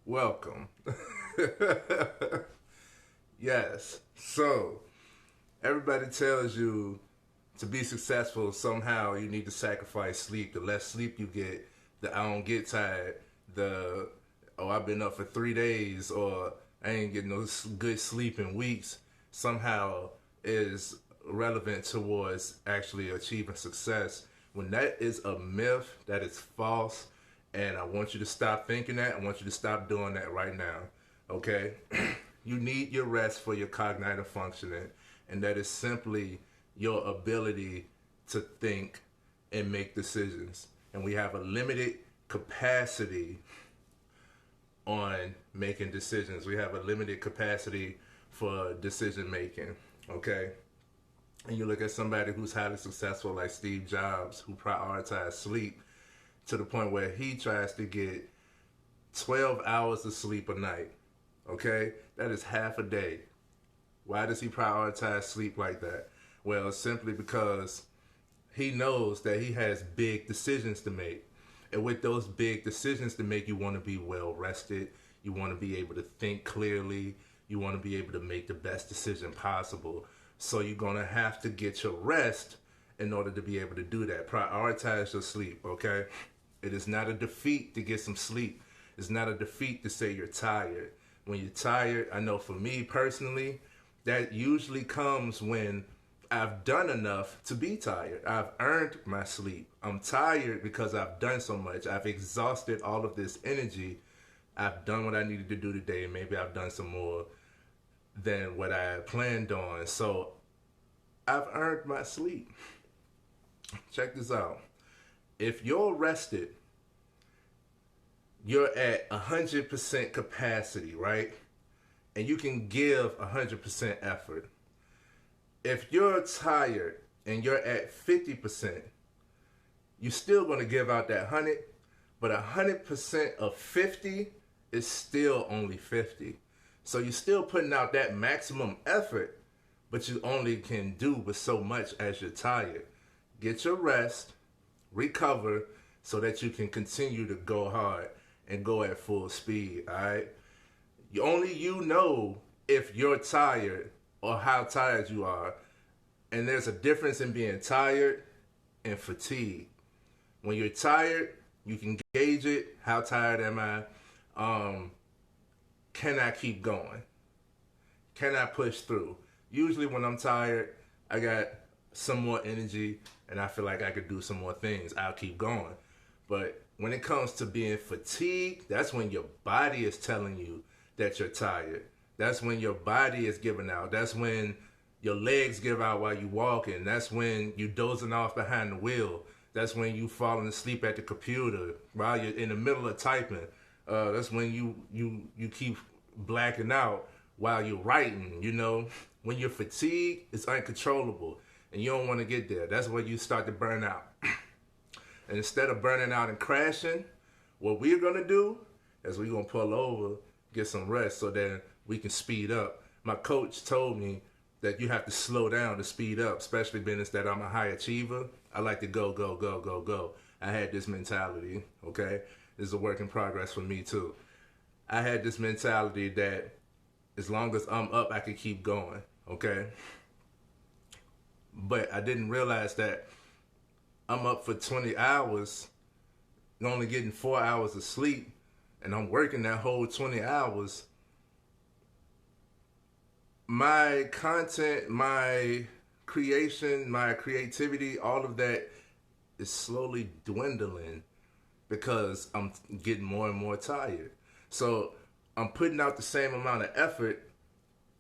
Welcome. Yes. So, everybody tells you to be successful, somehow you need to sacrifice sleep. The less sleep you get, the I don't get tired, the oh, I've been up for 3 days, or I ain't getting no good sleep in weeks, somehow is relevant towards actually achieving success. When that is a myth, that is false, and I want you to stop thinking that. I want you to stop doing that right now. Okay? You need your rest for your cognitive functioning, and that is simply your ability to think and make decisions. And we have a limited capacity on making decisions. We have a limited capacity for decision making. Okay? And you look at somebody who's highly successful like Steve Jobs, who prioritized sleep to the point where he tries to get 12 hours of sleep a night. Okay? That is half a day. Why does he prioritize sleep like that? Well, simply because he knows that he has big decisions to make. And with those big decisions to make, you want to be well rested. You want to be able to think clearly. You want to be able to make the best decision possible. So you're going to have to get your rest in order to be able to do that. Prioritize your sleep, okay? It is not a defeat to get some sleep. It's not a defeat to say you're tired. When you're tired, I know for me personally, that usually comes when I've done enough to be tired. I've earned my sleep. I'm tired because I've done so much. I've exhausted all of this energy. I've done what I needed to do today, and maybe I've done some more than what I had planned on. So I've earned my sleep. Check this out. If you're rested, you're at 100% capacity, right? And you can give 100% effort. If you're tired and you're at 50%, you're still going to give out that 100, but 100% of 50 is still only 50. So you're still putting out that maximum effort, but you only can do but so much as you're tired. Get your rest, recover, so that you can continue to go hard and go at full speed, all right? Only you know if you're tired or how tired you are. And there's a difference in being tired and fatigued. When you're tired, you can gauge it. How tired am I? Can I keep going? Can I push through? Usually when I'm tired, I got some more energy and I feel like I could do some more things. I'll keep going. But when it comes to being fatigued, that's when your body is telling you that you're tired. That's when your body is giving out. That's when your legs give out while you're walking. That's when you're dozing off behind the wheel. That's when you falling asleep at the computer while you're in the middle of typing. That's when you keep blacking out while you're writing. You know, when you're fatigued, it's uncontrollable, and you don't want to get there. That's where you start to burn out. And instead of burning out and crashing, what we're gonna do is we're gonna pull over, get some rest, so that we can speed up. My coach told me that you have to slow down to speed up, especially being that I'm a high achiever. I like to go, go, go, go, go. I had this mentality, okay? This is a work in progress for me too. I had this mentality that as long as I'm up, I can keep going, okay? But I didn't realize that I'm up for 20 hours, only getting 4 hours of sleep, and I'm working that whole 20 hours. My content, my creation, my creativity, all of that is slowly dwindling because I'm getting more and more tired. So I'm putting out the same amount of effort,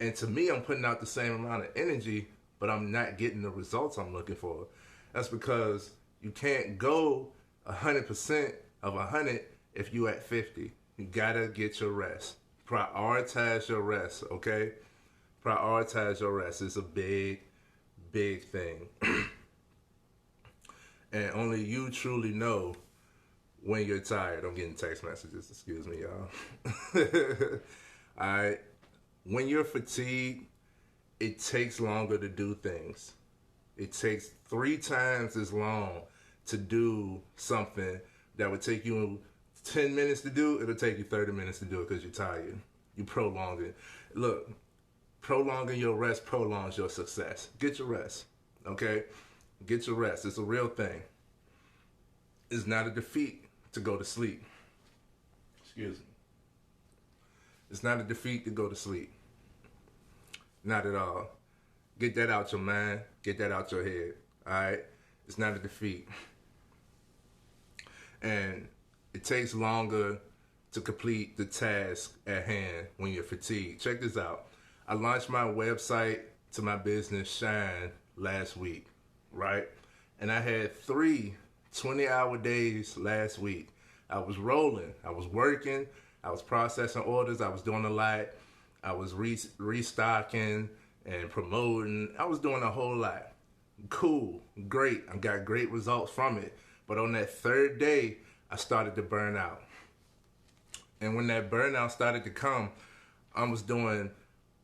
and to me, I'm putting out the same amount of energy, but I'm not getting the results I'm looking for. That's because you can't go 100% of 100 if you at 50. You gotta get your rest. Prioritize your rest, okay? Prioritize your rest. It's a big, big thing. And only you truly know when you're tired. I'm getting text messages. Excuse me, y'all. Alright. When you're fatigued, it takes longer to do things. It takes 3 times as long to do something that would take you 10 minutes to do, it'll take you 30 minutes to do it because you're tired. You prolong it. Look, prolonging your rest prolongs your success. Get your rest, okay? Get your rest. It's a real thing. It's not a defeat to go to sleep. Excuse me. It's not a defeat to go to sleep. Not at all. Get that out your mind. Get that out your head. All right? It's not a defeat. And it takes longer to complete the task at hand when you're fatigued. Check this out. I launched my website to my business, Shine, last week, right? And I had 3 20-hour days last week. I was rolling. I was working. I was processing orders. I was doing a lot. I was restocking and promoting. I was doing a whole lot. Cool. Great. I got great results from it. But on that 3rd day, I started to burn out. And when that burnout started to come, I was doing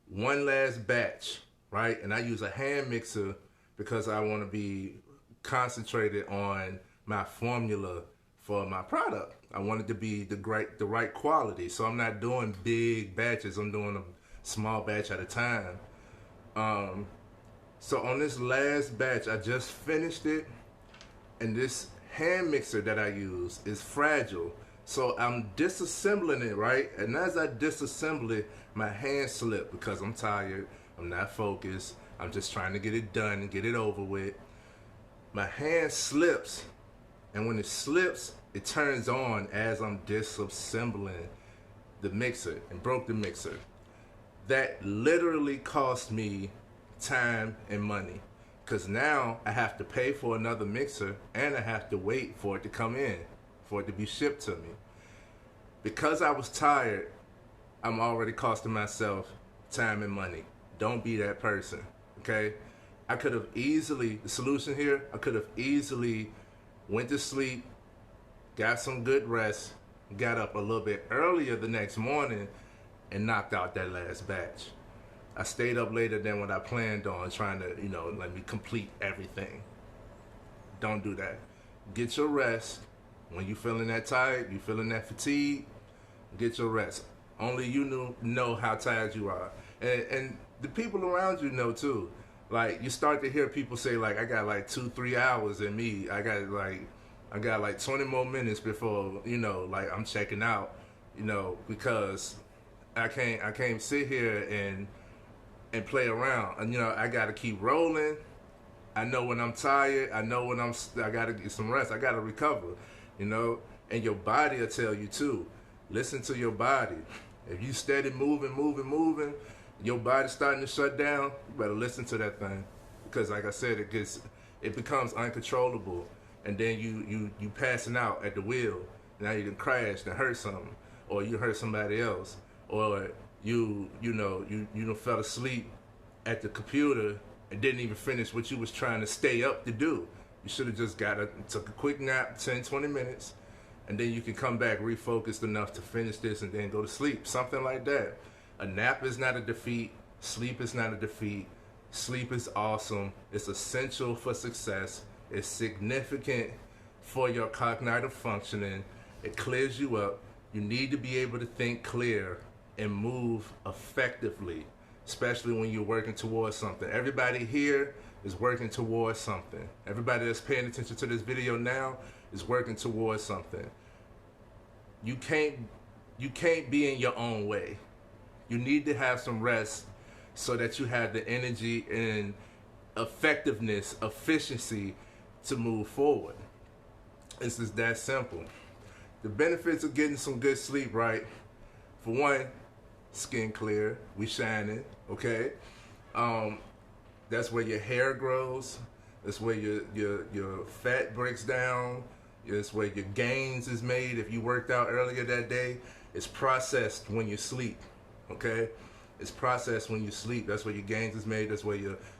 one last batch, right? And I use a hand mixer because I want to be concentrated on my formula for my product. I want it to be the right quality. So I'm not doing big batches. I'm doing a small batch at a time. So on this last batch, I just finished it. And this hand mixer that I use is fragile. So I'm disassembling it, right? And as I disassemble it, my hand slipped because I'm tired. I'm not focused. I'm just trying to get it done and get it over with. My hand slips. And when it slips, it turns on as I'm disassembling the mixer and broke the mixer. That literally cost me time and money. Because now I have to pay for another mixer and I have to wait for it to come in, for it to be shipped to me. Because I was tired, I'm already costing myself time and money. Don't be that person, okay? I could have easily, the solution here, I could have easily went to sleep, got some good rest, got up a little bit earlier the next morning and knocked out that last batch. I stayed up later than what I planned on, trying to, let me complete everything. Don't do that. Get your rest. When you feeling that tired, you feeling that fatigue, get your rest. Only you know how tired you are. And the people around you know too. Like, you start to hear people say, like, I got like 2-3 hours in me. I got like 20 more minutes before, like I'm checking out, because I can't sit here and play around. And, I got to keep rolling. I know when I'm tired. I know when I got to get some rest. I got to recover, and your body will tell you too. Listen to your body. If you steady moving, your body's starting to shut down, you better listen to that thing. Because like I said, it becomes uncontrollable. And then you passing out at the wheel. Now you can crash and hurt something. Or you hurt somebody else. Or you fell asleep at the computer and didn't even finish what you was trying to stay up to do. You should have just took a quick nap, 10-20 minutes, and then you can come back refocused enough to finish this and then go to sleep. Something like that. A nap is not a defeat. Sleep is not a defeat. Sleep is awesome. It's essential for success. It's significant for your cognitive functioning. It clears you up. You need to be able to think clear and move effectively, especially when you're working towards something. Everybody here is working towards something. Everybody that's paying attention to this video now is working towards something. You can't be in your own way. You need to have some rest so that you have the energy and effectiveness, efficiency to move forward. It's just that simple. The benefits of getting some good sleep, right? For one, skin clear, we shining, okay? That's where your hair grows. That's where your fat breaks down. It's where your gains is made if you worked out earlier that day. It's processed when you sleep, okay? It's processed when you sleep. That's where your gains is made. That's where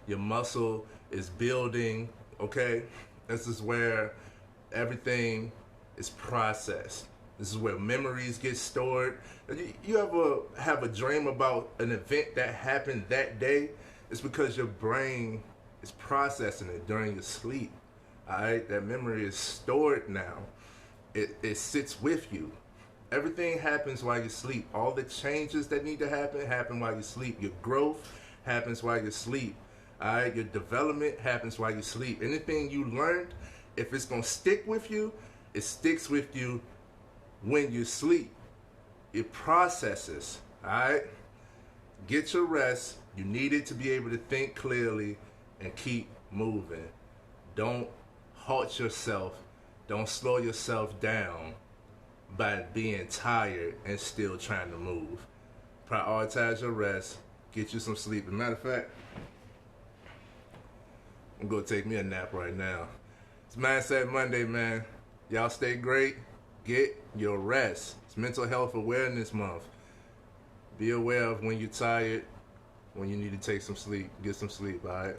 your muscle is building, okay? This is where everything is processed. This is where memories get stored. You ever have a dream about an event that happened that day? It's because your brain is processing it during your sleep. All right, that memory is stored now. It sits with you. Everything happens while you sleep. All the changes that need to happen while you sleep. Your growth happens while you sleep. All right, your development happens while you sleep. Anything you learned, if it's gonna stick with you, it sticks with you when you sleep. It processes. All right, get your rest. You need it to be able to think clearly and keep moving. Don't halt yourself. Don't slow yourself down by being tired and still trying to move. Prioritize your rest. Get you some sleep. As a matter of fact, I'm going to take me a nap right now. It's Mindset Monday, man. Y'all stay great. Get your rest. It's Mental Health Awareness Month. Be aware of when you're tired, when you need to take some sleep. Get some sleep, all right?